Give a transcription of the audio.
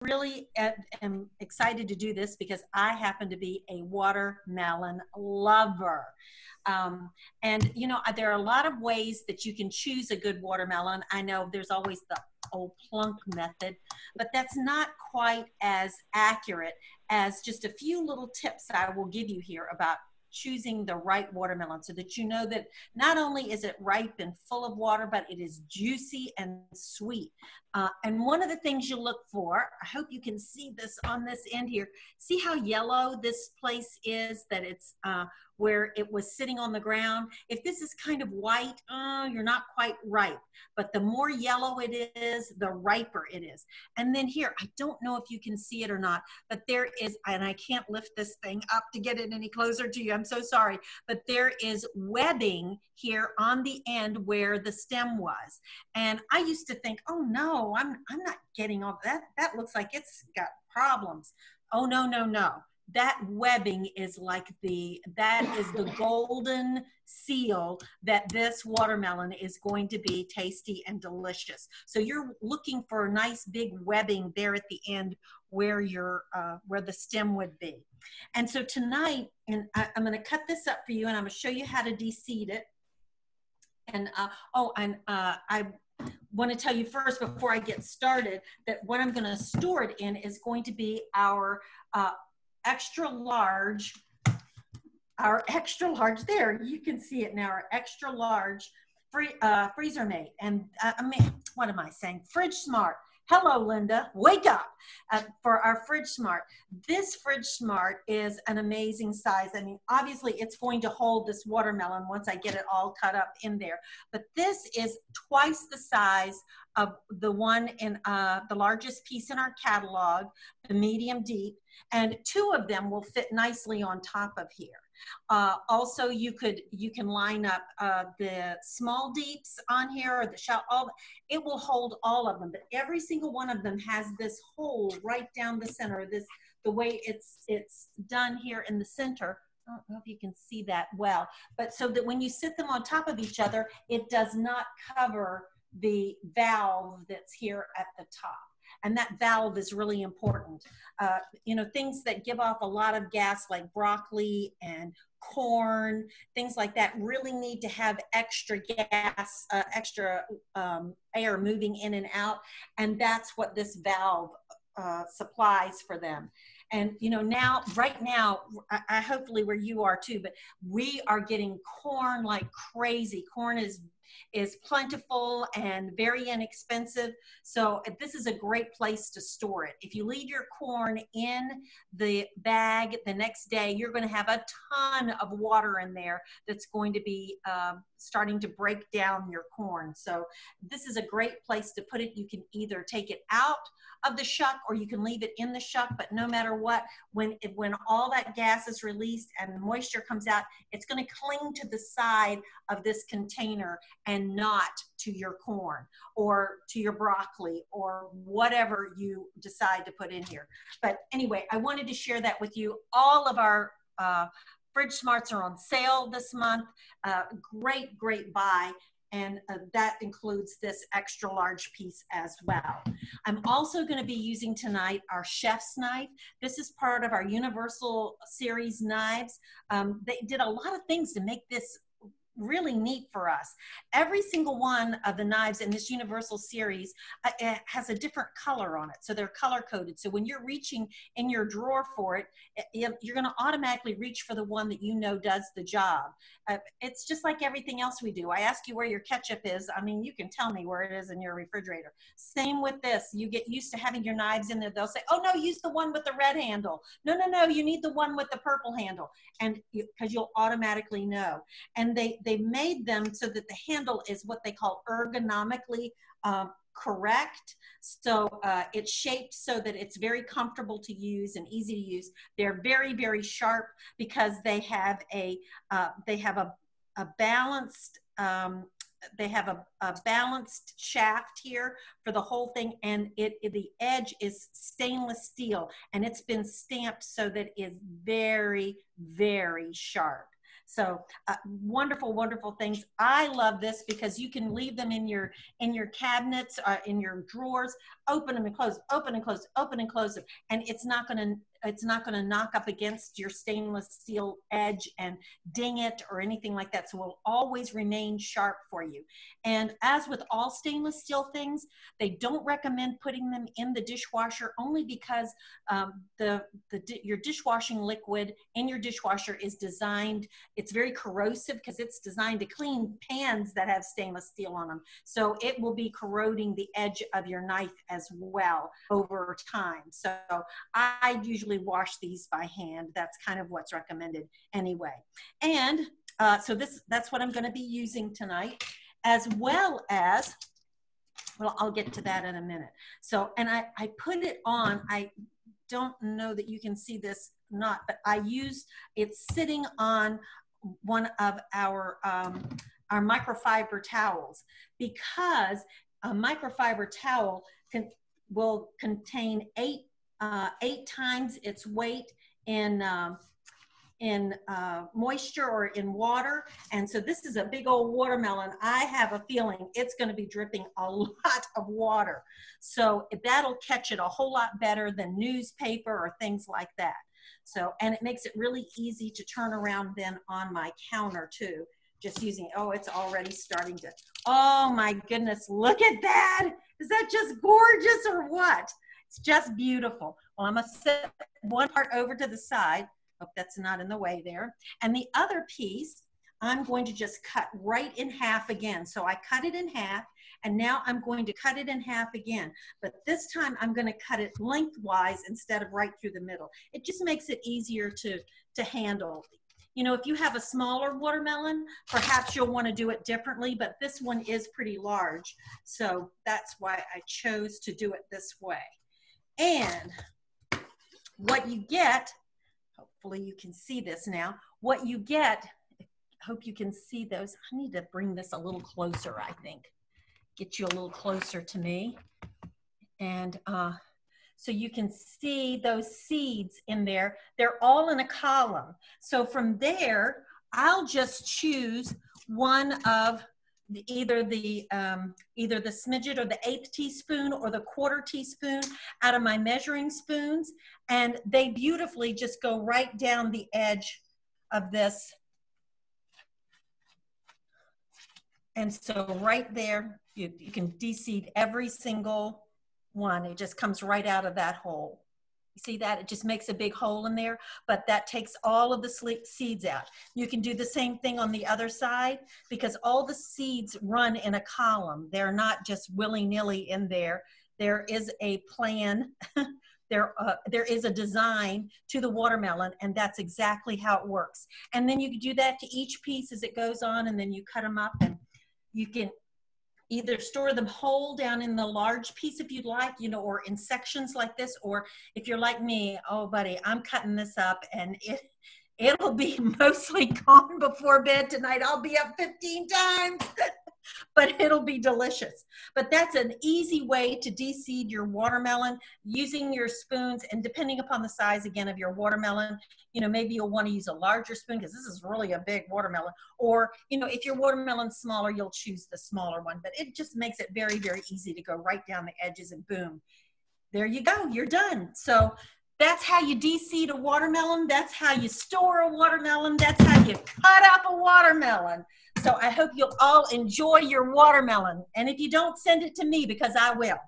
really am excited to do this because I happen to be a watermelon lover. And you know, there are a lot of ways that you can choose a good watermelon. I know there's always the old plunk method, but that's not quite as accurate as just a few little tips I will give you here about choosing the right watermelon so that you know that not only is it ripe and full of water, but it is juicy and sweet. And one of the things you look for, I hope you can see this on this end here, see how yellow this place is, that it's where it was sitting on the ground. If this is kind of white, you're not quite ripe, but the more yellow it is, the riper it is. And then here, I don't know if you can see it or not, but there is, and I can't lift this thing up to get it any closer to you, I'm so sorry, but there is webbing here on the end where the stem was. And I used to think, oh no, I'm not getting all that. That looks like it's got problems. Oh no, no, no. That webbing is like that is the golden seal that this watermelon is going to be tasty and delicious. So you're looking for a nice big webbing there at the end where where the stem would be. And so tonight, and I'm going to cut this up for you, and I'm going to show you how to de-seed it. And I want to tell you first before I get started that what I'm going to store it in is going to be our extra large, there, you can see it now, our extra large freezer mate. And I mean, what am I saying? Fridge Smart. Hello, Linda, wake up for our Fridge Smart. This Fridge Smart is an amazing size. I mean, obviously it's going to hold this watermelon once I get it all cut up in there, but this is twice the size of the one in the largest piece in our catalog, the medium deep, and two of them will fit nicely on top of here. Also, you can line up the small deeps on here, or the shallow. It will hold all of them, but every single one of them has this hole right down the center. The way it's done here in the center. I don't know if you can see that well, but so that when you sit them on top of each other, it does not cover the valve that's here at the top. And that valve is really important. You know, things that give off a lot of gas like broccoli and corn, things like that really need to have extra gas, extra air moving in and out. And that's what this valve supplies for them. And you know, right now, I hopefully where you are too, but we are getting corn like crazy. Corn is plentiful and very inexpensive. So this is a great place to store it. If you leave your corn in the bag the next day, you're going to have a ton of water in there that's going to be starting to break down your corn. So this is a great place to put it. You can either take it out of the shuck or you can leave it in the shuck, but no matter what, when all that gas is released and moisture comes out, it's going to cling to the side of this container and not to your corn or to your broccoli or whatever you decide to put in here. But anyway, I wanted to share that with you. All of our Fridge Smarts are on sale this month. Great, great buy. And that includes this extra large piece as well. I'm also going to be using tonight our chef's knife. This is part of our Universal Series knives. They did a lot of things to make this really neat for us. Every single one of the knives in this Universal series has a different color on it. So they're color coded. So when you're reaching in your drawer for it, you're going to automatically reach for the one that you know does the job. It's just like everything else we do. I ask you where your ketchup is. I mean, you can tell me where it is in your refrigerator. Same with this. You get used to having your knives in there. They'll say, oh no, use the one with the red handle. No, no, no, you need the one with the purple handle. And because you'll automatically know. And they made them so that the handle is what they call ergonomically correct. So it's shaped so that it's very comfortable to use and easy to use. They're very, very sharp because they have a balanced balanced shaft here for the whole thing, and the edge is stainless steel, and it's been stamped so that it's very, very sharp. So wonderful, wonderful things. I love this because you can leave them in your cabinets, in your drawers. open them and close, open and close, open and close them. And it's not going to knock up against your stainless steel edge and ding it or anything like that. So it will always remain sharp for you. And as with all stainless steel things, they don't recommend putting them in the dishwasher only because your dishwashing liquid in your dishwasher is designed, it's very corrosive because it's designed to clean pans that have stainless steel on them. So it will be corroding the edge of your knife as well over time. So I usually wash these by hand. That's kind of what's recommended anyway. And so that's what I'm going to be using tonight, as well as, well, I'll get to that in a minute. So, and I put it on, I don't know that you can see this or not, but it's sitting on one of our microfiber towels, because a microfiber towel will contain 8 times its weight in moisture or in water. And so this is a big old watermelon. I have a feeling it's going to be dripping a lot of water. So that'll catch it a whole lot better than newspaper or things like that. So, and it makes it really easy to turn around then on my counter too. Just using, oh, it's already starting to, oh my goodness, look at that. Is that just gorgeous or what? It's just beautiful. Well, I'm gonna set one part over to the side. Hope that's not in the way there. And the other piece, I'm going to just cut right in half again. So I cut it in half, and now I'm going to cut it in half again. But this time I'm gonna cut it lengthwise instead of right through the middle. It just makes it easier to handle. You know, if you have a smaller watermelon, perhaps you'll want to do it differently, but this one is pretty large. So that's why I chose to do it this way. And what you get, hopefully you can see this now, what you get, I hope you can see those. I need to bring this a little closer, I think. Get you a little closer to me. And so you can see those seeds in there. They're all in a column. So from there, I'll just choose one of either the smidget or the 1/8 teaspoon or the 1/4 teaspoon out of my measuring spoons. And they beautifully just go right down the edge of this. And so right there, you can de-seed every single one. It just comes right out of that hole. You see that? It just makes a big hole in there, but that takes all of the seeds out. You can do the same thing on the other side, because all the seeds run in a column. They're not just willy-nilly in there. There is a plan. There is a design to the watermelon, and that's exactly how it works. And then you can do that to each piece as it goes on, and then you cut them up, and you can either store them whole down in the large piece if you'd like, you know, or in sections like this, or if you're like me, oh buddy, I'm cutting this up and it'll be mostly gone before bed tonight. I'll be up 15 times, but it'll be delicious. But that's an easy way to de-seed your watermelon using your spoons, and depending upon the size again of your watermelon, you know, maybe you'll want to use a larger spoon because this is really a big watermelon. Or, you know, if your watermelon's smaller, you'll choose the smaller one. But it just makes it very, very easy to go right down the edges, and boom, there you go, you're done. So that's how you de-seed a watermelon. That's how you store a watermelon. That's how you cut up a watermelon. So I hope you'll all enjoy your watermelon. And if you don't, send it to me, because I will.